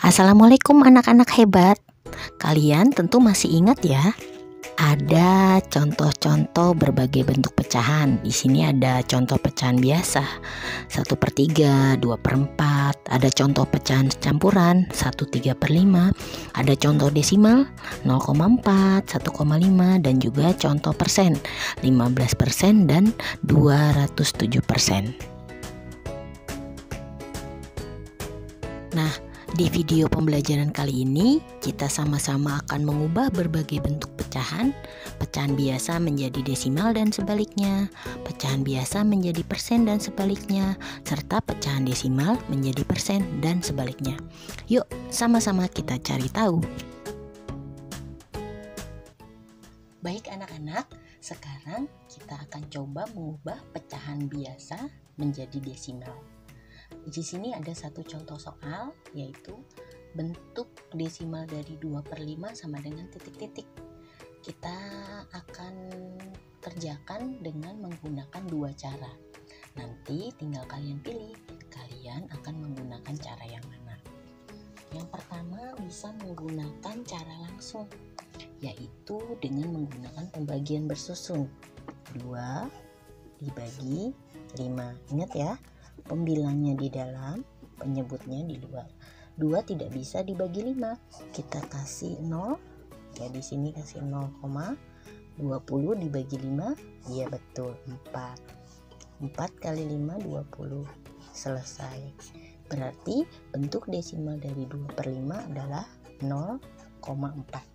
Assalamualaikum anak-anak hebat. Kalian tentu masih ingat ya? Ada contoh-contoh berbagai bentuk pecahan. Di sini ada contoh pecahan biasa 1/3, 2/4. Ada contoh pecahan campuran 1/3/5. Ada contoh desimal 0,4, 1,5 dan juga contoh persen 15% dan 207%. Nah, di video pembelajaran kali ini kita sama-sama akan mengubah berbagai bentuk pecahan biasa menjadi desimal dan sebaliknya, pecahan biasa menjadi persen dan sebaliknya, serta pecahan desimal menjadi persen dan sebaliknya. Yuk, sama-sama kita cari tahu. Baik anak-anak, sekarang kita akan coba mengubah pecahan biasa menjadi desimal. Di sini ada satu contoh soal, yaitu bentuk desimal dari 2/5 sama dengan titik-titik. Kita akan kerjakan dengan menggunakan dua cara. Nanti tinggal kalian pilih, kalian akan menggunakan cara yang mana. Yang pertama bisa menggunakan cara langsung, yaitu dengan menggunakan pembagian bersusun. 2 dibagi 5. Ingat ya, pembilangnya di dalam, penyebutnya di luar. 2 tidak bisa dibagi 5. Kita kasih 0. Ya, di sini kasih 0,20 dibagi 5. Iya betul, 4. 4 kali 5 20. Selesai. Berarti bentuk desimal dari 2/5 adalah 0,4.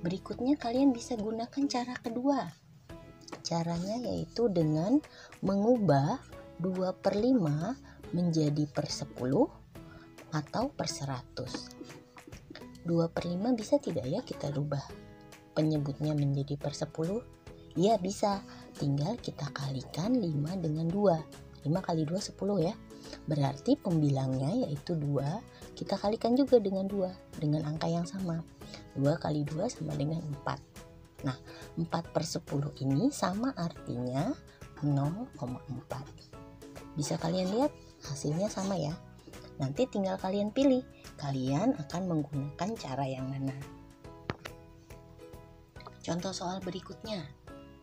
Berikutnya kalian bisa gunakan cara kedua. Caranya yaitu dengan mengubah 2/5 menjadi per 10 atau per 100. 2/5 bisa tidak ya kita rubah penyebutnya menjadi per 10? Ya bisa, tinggal kita kalikan 5 dengan 2. 5 kali 2 10 ya. Berarti pembilangnya yaitu 2, kita kalikan juga dengan 2 dengan angka yang sama. 2 kali 2 sama dengan 4. Nah, 4/10 ini sama artinya 0,4. Bisa kalian lihat hasilnya sama ya. Nanti tinggal kalian pilih, kalian akan menggunakan cara yang mana. Contoh soal berikutnya,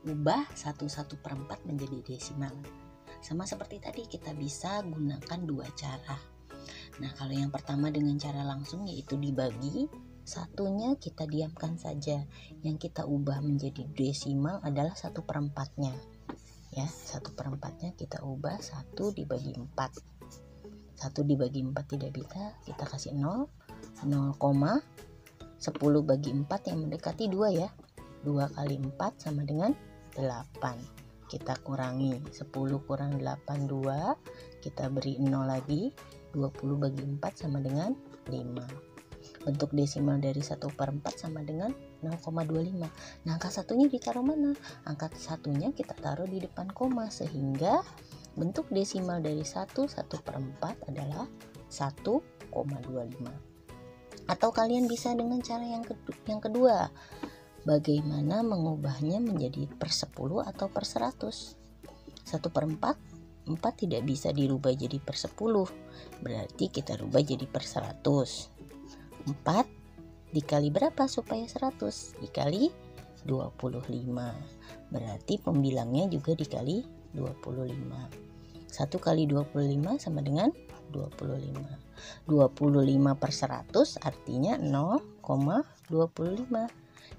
ubah 1/4 menjadi desimal. Sama seperti tadi, kita bisa gunakan dua cara. Nah, kalau yang pertama dengan cara langsung yaitu dibagi, satunya kita diamkan saja. Yang kita ubah menjadi desimal adalah 1/4-nya. Ya, 1/4-nya kita ubah 1 dibagi 4. 1 dibagi 4 tidak bisa, kita kasih 0. 0,10 bagi 4 yang mendekati 2 ya. 2 kali 4 sama dengan 8. Kita kurangi 10 kurang 8 2. Kita beri 0 lagi. 20 bagi 4 sama dengan 5. Bentuk desimal dari 1/4 sama dengan 0,25. Nah, angka satunya ditaruh mana? Angka satunya kita taruh di depan koma, sehingga bentuk desimal dari 1/4 adalah 1,25. Atau kalian bisa dengan cara yang kedua. Bagaimana mengubahnya menjadi per 10 atau per 100? 1/4 tidak bisa dirubah jadi per 10. Berarti kita rubah jadi per 100. 4 dikali berapa supaya 100? Dikali 25. Berarti pembilangnya juga dikali 25. 1 kali 25 sama dengan 25. 25 per 100 artinya 0,25.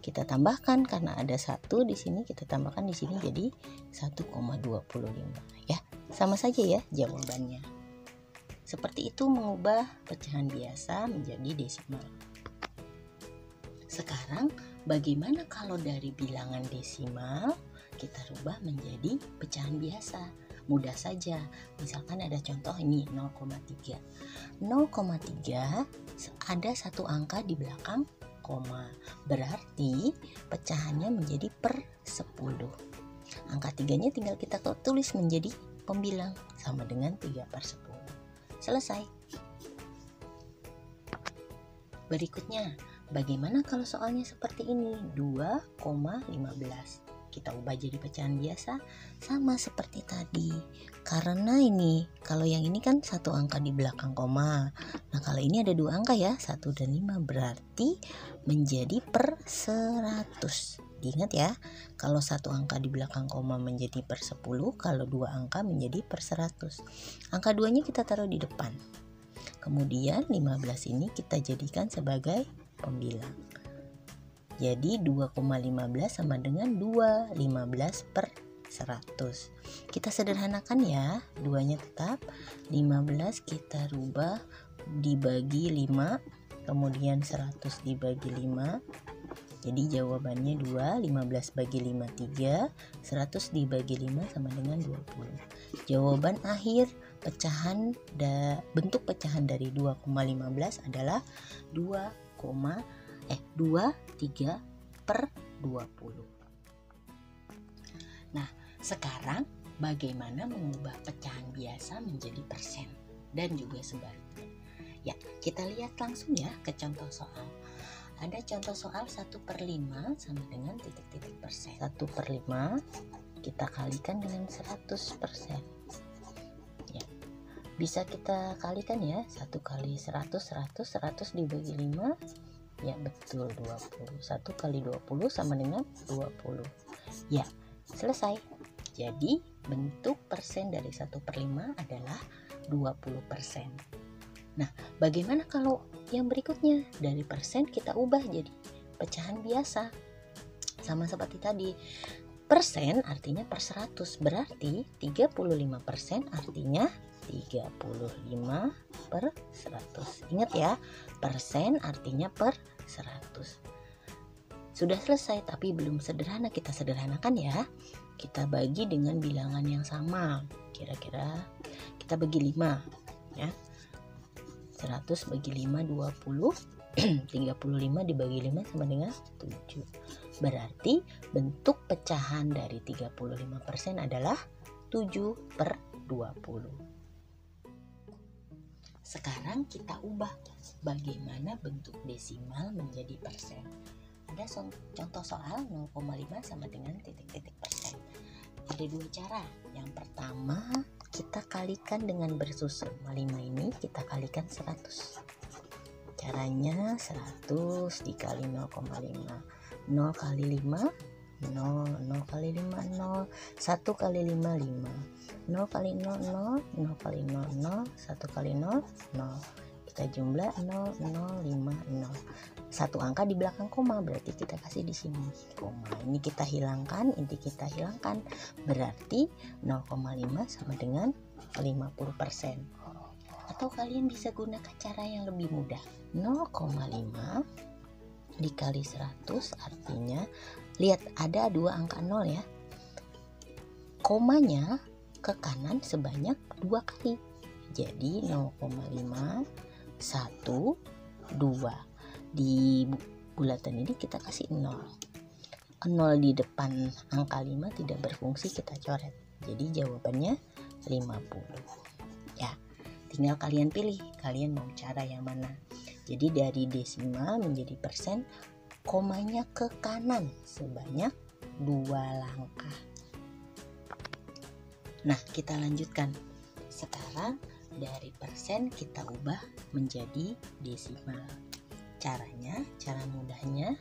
Kita tambahkan karena ada 1 di sini, kita tambahkan di sini jadi 1,25 ya. Sama saja ya jawabannya. Seperti itu mengubah pecahan biasa menjadi desimal. Sekarang bagaimana kalau dari bilangan desimal kita rubah menjadi pecahan biasa? Mudah saja. Misalkan ada contoh ini 0,3. 0,3 ada satu angka di belakang koma. Berarti pecahannya menjadi per 10. Angka 3-nya tinggal kita tulis menjadi pembilang sama dengan 3/10. Selesai. Berikutnya, bagaimana kalau soalnya seperti ini? 2,15. kita ubah jadi pecahan biasa, sama seperti tadi. Karena ini, kalau yang ini kan satu angka di belakang koma. Nah, kalau ini ada dua angka ya, 1 dan 5, berarti menjadi per 100. Diingat ya, kalau satu angka di belakang koma menjadi per 10, kalau dua angka menjadi per 100. Angka 2-nya kita taruh di depan. Kemudian 15 ini kita jadikan sebagai pembilang. Jadi 2,15 sama dengan 2, 15 per 100. Kita sederhanakan ya, 2-nya tetap. 15 kita rubah dibagi 5, kemudian 100 dibagi 5. Jadi jawabannya 2, 15 bagi 5 3, 100 dibagi 5 sama dengan 20. Jawaban akhir bentuk pecahan dari 2,15 adalah 23 per 20. Nah, sekarang bagaimana mengubah pecahan biasa menjadi persen dan juga sebaliknya? Ya, kita lihat langsung ya ke contoh soal. Ada contoh soal 1/5 sama dengan titik-titik persen. 1/5 kita kalikan dengan 100%. Ya, bisa kita kalikan ya, 1 kali 100, 100 dibagi 5. Ya betul, 20. 1 kali 20 sama dengan 20. Ya, selesai. Jadi bentuk persen dari 1/5 adalah 20%. Nah, bagaimana kalau yang berikutnya? Dari persen kita ubah jadi pecahan biasa. Sama seperti tadi. Persen artinya per 100, berarti 35% artinya 35 per 100. Ingat ya, persen artinya per 100. Sudah selesai, tapi belum sederhana. Kita sederhanakan ya. Kita bagi dengan bilangan yang sama. Kira-kira kita bagi 5 ya. 100 bagi 5 20. 35 dibagi 5 sama dengan 7. Berarti bentuk pecahan dari 35% adalah 7 per 20. Sekarang kita ubah bagaimana bentuk desimal menjadi persen. Ada contoh soal 0,5 sama dengan titik-titik persen. Ada dua cara. Yang pertama, kita kalikan dengan bersusun. 5 ini kita kalikan 100. Caranya 100 dikali 0,5. 0 kali 5 0, 0 kali 5 0, 1 kali 5 5, 0 kali 0 0, 0 kali 0 0, 1 kali 0 0. Kita jumlah 0 0 5 0. Satu angka di belakang koma, berarti kita kasih di sini koma. Ini kita hilangkan, inti kita hilangkan. Berarti 0,5 sama dengan 50%. Atau kalian bisa gunakan cara yang lebih mudah. 0,5 dikali 100 artinya, lihat ada dua angka 0 ya. Komanya ke kanan sebanyak 2 kali. Jadi 0,5 1 2. Di bulatan ini kita kasih 0. 0 di depan angka 5 tidak berfungsi, kita coret. Jadi jawabannya 50. Ya, tinggal kalian pilih, kalian mau cara yang mana. Jadi dari desimal menjadi persen, komanya ke kanan sebanyak 2 langkah. Nah, kita lanjutkan. Sekarang dari persen kita ubah menjadi desimal. Caranya, cara mudahnya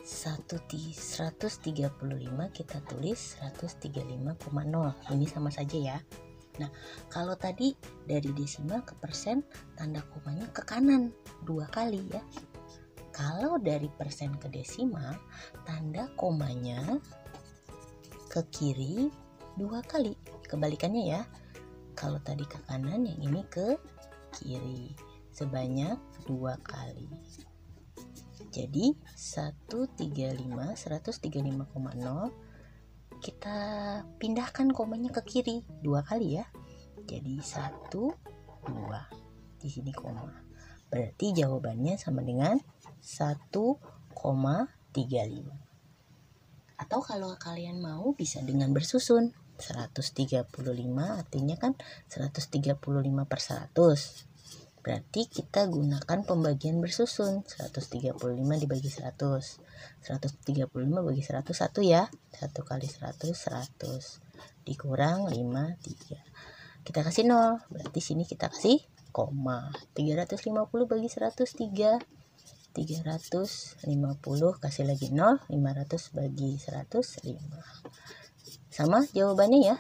135 kita tulis 135,0. Ini sama saja ya. Nah, kalau tadi dari desimal ke persen, tanda komanya ke kanan 2 kali ya. Kalau dari persen ke desimal, tanda komanya ke kiri 2 kali. Kebalikannya ya. Kalau tadi ke kanan, yang ini ke kiri sebanyak 2 kali. Jadi 135,0 kita pindahkan komanya ke kiri 2 kali ya. Jadi 1 2. Di sini koma. Berarti jawabannya sama dengan 1,35. Atau kalau kalian mau bisa dengan bersusun. 135 artinya kan 135 per 100. Berarti kita gunakan pembagian bersusun. 135 dibagi 100. 135 bagi 100 1 ya. 1 kali 100 100. Dikurang 5 3. Kita kasih 0. Berarti sini kita kasih koma. 350 bagi 100 3. 350 kasih lagi 0. 500 bagi 100 5. Sama jawabannya ya.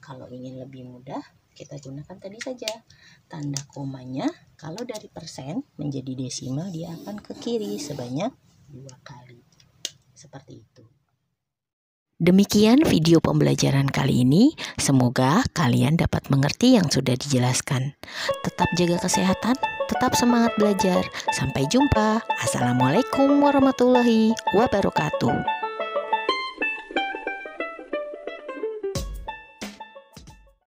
Kalau ingin lebih mudah, kita gunakan tadi saja. Tanda komanya kalau dari persen menjadi desimal dia akan ke kiri sebanyak 2 kali. Seperti itu. Demikian video pembelajaran kali ini. Semoga kalian dapat mengerti yang sudah dijelaskan. Tetap jaga kesehatan, tetap semangat belajar. Sampai jumpa. Assalamualaikum warahmatullahi wabarakatuh.